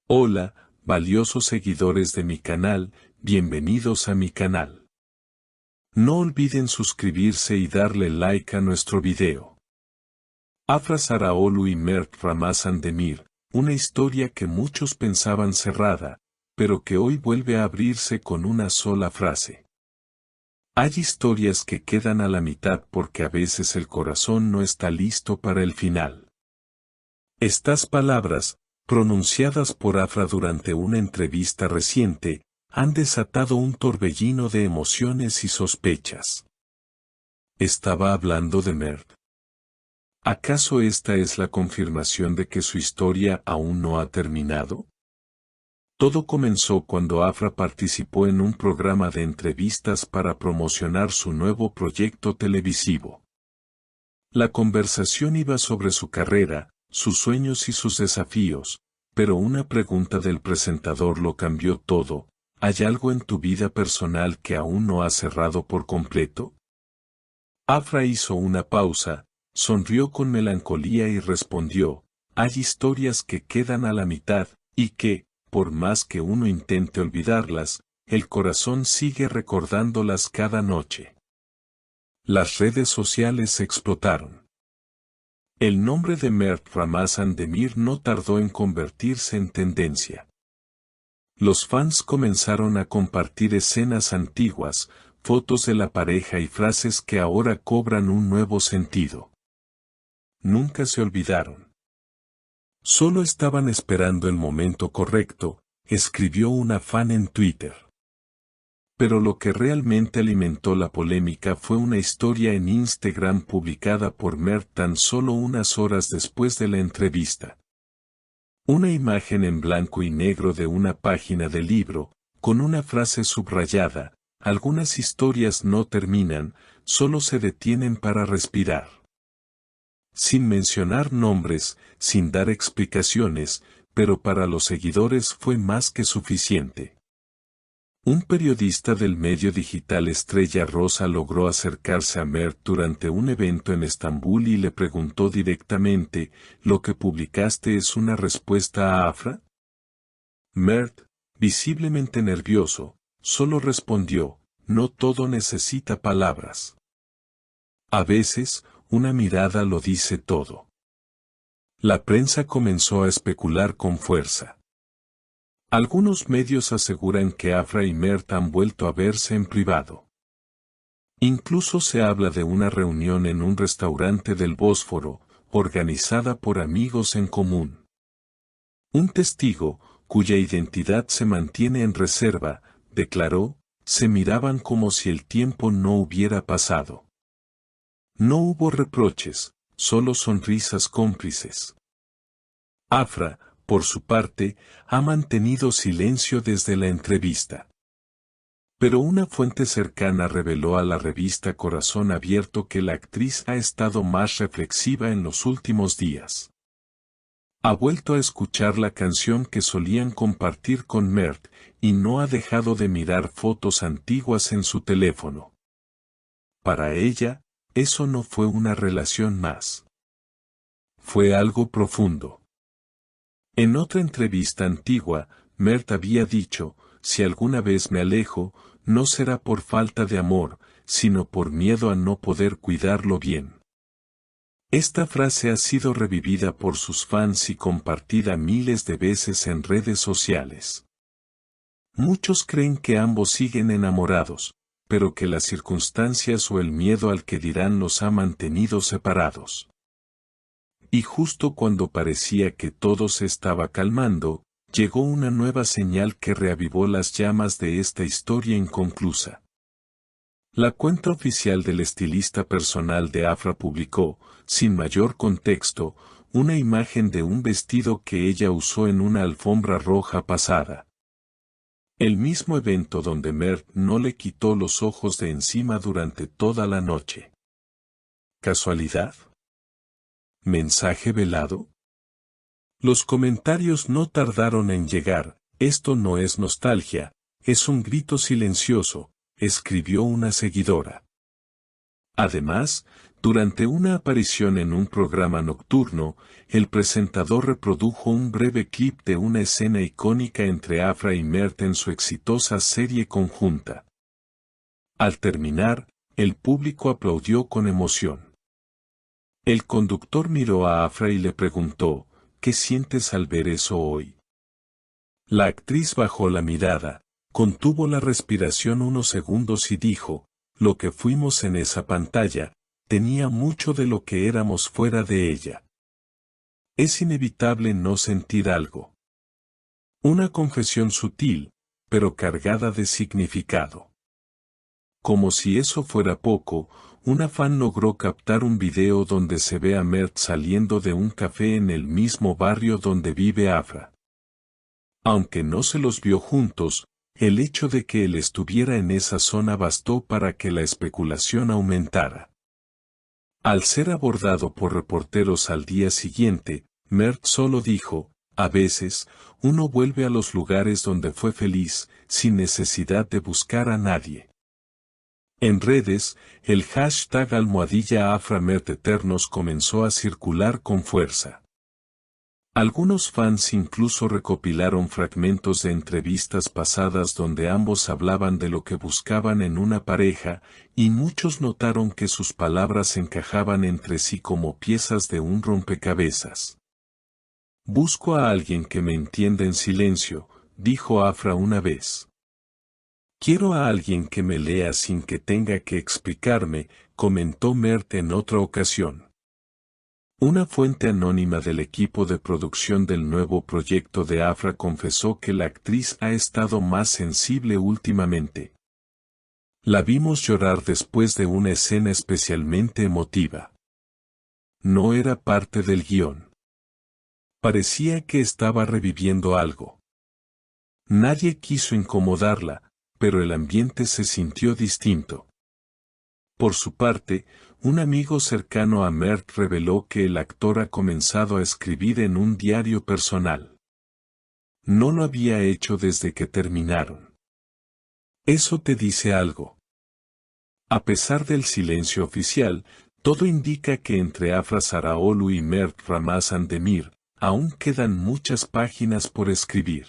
Hola, valiosos seguidores de mi canal, bienvenidos a mi canal. No olviden suscribirse y darle like a nuestro video. Afra Saraaolu y Mert Ramazan Demir, una historia que muchos pensaban cerrada, pero que hoy vuelve a abrirse con una sola frase. Hay historias que quedan a la mitad porque a veces el corazón no está listo para el final. Estas palabras, pronunciadas por Afra durante una entrevista reciente, han desatado un torbellino de emociones y sospechas. ¿Estaba hablando de Mert? ¿Acaso esta es la confirmación de que su historia aún no ha terminado? Todo comenzó cuando Afra participó en un programa de entrevistas para promocionar su nuevo proyecto televisivo. La conversación iba sobre su carrera, sus sueños y sus desafíos, pero una pregunta del presentador lo cambió todo. ¿Hay algo en tu vida personal que aún no has cerrado por completo? Afra hizo una pausa, sonrió con melancolía y respondió, hay historias que quedan a la mitad, y que, por más que uno intente olvidarlas, el corazón sigue recordándolas cada noche. Las redes sociales explotaron. El nombre de Mert Ramazan Demir no tardó en convertirse en tendencia. Los fans comenzaron a compartir escenas antiguas, fotos de la pareja y frases que ahora cobran un nuevo sentido. Nunca se olvidaron. Solo estaban esperando el momento correcto, escribió una fan en Twitter. Pero lo que realmente alimentó la polémica fue una historia en Instagram publicada por Mert tan solo unas horas después de la entrevista. Una imagen en blanco y negro de una página del libro, con una frase subrayada, algunas historias no terminan, solo se detienen para respirar. Sin mencionar nombres, sin dar explicaciones, pero para los seguidores fue más que suficiente. Un periodista del medio digital Estrella Rosa logró acercarse a Mert durante un evento en Estambul y le preguntó directamente, ¿lo que publicaste es una respuesta a Afra? Mert, visiblemente nervioso, solo respondió, no todo necesita palabras. A veces, una mirada lo dice todo. La prensa comenzó a especular con fuerza. Algunos medios aseguran que Afra y Mert han vuelto a verse en privado. Incluso se habla de una reunión en un restaurante del Bósforo, organizada por amigos en común. Un testigo, cuya identidad se mantiene en reserva, declaró, se miraban como si el tiempo no hubiera pasado. No hubo reproches, solo sonrisas cómplices. Afra, por su parte, ha mantenido silencio desde la entrevista. Pero una fuente cercana reveló a la revista Corazón Abierto que la actriz ha estado más reflexiva en los últimos días. Ha vuelto a escuchar la canción que solían compartir con Mert, y no ha dejado de mirar fotos antiguas en su teléfono. Para ella, eso no fue una relación más. Fue algo profundo. En otra entrevista antigua, Mert había dicho, si alguna vez me alejo, no será por falta de amor, sino por miedo a no poder cuidarlo bien. Esta frase ha sido revivida por sus fans y compartida miles de veces en redes sociales. Muchos creen que ambos siguen enamorados, pero que las circunstancias o el miedo al que dirán los ha mantenido separados. Y justo cuando parecía que todo se estaba calmando, llegó una nueva señal que reavivó las llamas de esta historia inconclusa. La cuenta oficial del estilista personal de Afra publicó, sin mayor contexto, una imagen de un vestido que ella usó en una alfombra roja pasada. El mismo evento donde Mert no le quitó los ojos de encima durante toda la noche. ¿Casualidad? ¿Mensaje velado? Los comentarios no tardaron en llegar, esto no es nostalgia, es un grito silencioso, escribió una seguidora. Además, Durante una aparición en un programa nocturno, el presentador reprodujo un breve clip de una escena icónica entre Afra y Mert en su exitosa serie conjunta. Al terminar, el público aplaudió con emoción. El conductor miró a Afra y le preguntó, ¿qué sientes al ver eso hoy? La actriz bajó la mirada, contuvo la respiración unos segundos y dijo, lo que fuimos en esa pantalla, tenía mucho de lo que éramos fuera de ella. Es inevitable no sentir algo. Una confesión sutil, pero cargada de significado. Como si eso fuera poco, una fan logró captar un video donde se ve a Mert saliendo de un café en el mismo barrio donde vive Afra. Aunque no se los vio juntos, el hecho de que él estuviera en esa zona bastó para que la especulación aumentara. Al ser abordado por reporteros al día siguiente, Mert solo dijo, a veces, uno vuelve a los lugares donde fue feliz, sin necesidad de buscar a nadie. En redes, el hashtag #AfraMertEternos comenzó a circular con fuerza. Algunos fans incluso recopilaron fragmentos de entrevistas pasadas donde ambos hablaban de lo que buscaban en una pareja, y muchos notaron que sus palabras encajaban entre sí como piezas de un rompecabezas. Busco a alguien que me entienda en silencio, dijo Afra una vez. Quiero a alguien que me lea sin que tenga que explicarme, comentó Mert en otra ocasión. Una fuente anónima del equipo de producción del nuevo proyecto de Afra confesó que la actriz ha estado más sensible últimamente. La vimos llorar después de una escena especialmente emotiva. No era parte del guión. Parecía que estaba reviviendo algo. Nadie quiso incomodarla, pero el ambiente se sintió distinto. Por su parte, un amigo cercano a Mert reveló que el actor ha comenzado a escribir en un diario personal. No lo había hecho desde que terminaron. Eso te dice algo. A pesar del silencio oficial, todo indica que entre Afra Saraoglu y Mert Ramazan Demir, aún quedan muchas páginas por escribir.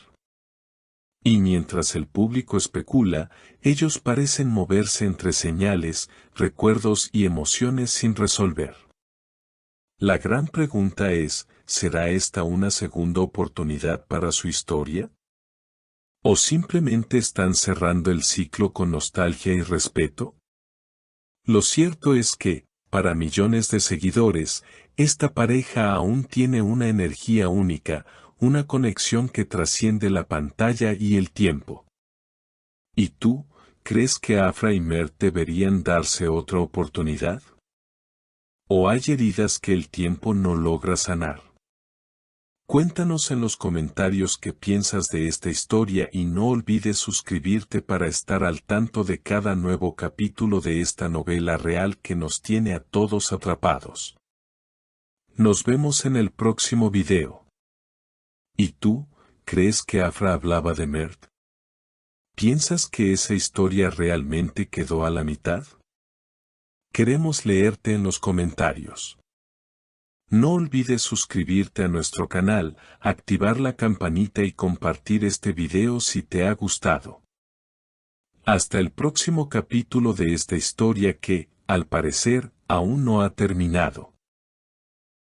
Y mientras el público especula, ellos parecen moverse entre señales, recuerdos y emociones sin resolver. La gran pregunta es, ¿será esta una segunda oportunidad para su historia? ¿O simplemente están cerrando el ciclo con nostalgia y respeto? Lo cierto es que, para millones de seguidores, esta pareja aún tiene una energía única, una conexión que trasciende la pantalla y el tiempo. ¿Y tú, crees que Afra y Mert deberían darse otra oportunidad? ¿O hay heridas que el tiempo no logra sanar? Cuéntanos en los comentarios qué piensas de esta historia y no olvides suscribirte para estar al tanto de cada nuevo capítulo de esta novela real que nos tiene a todos atrapados. Nos vemos en el próximo video. ¿Y tú, crees que Afra hablaba de Mert? ¿Piensas que esa historia realmente quedó a la mitad? Queremos leerte en los comentarios. No olvides suscribirte a nuestro canal, activar la campanita y compartir este video si te ha gustado. Hasta el próximo capítulo de esta historia que, al parecer, aún no ha terminado.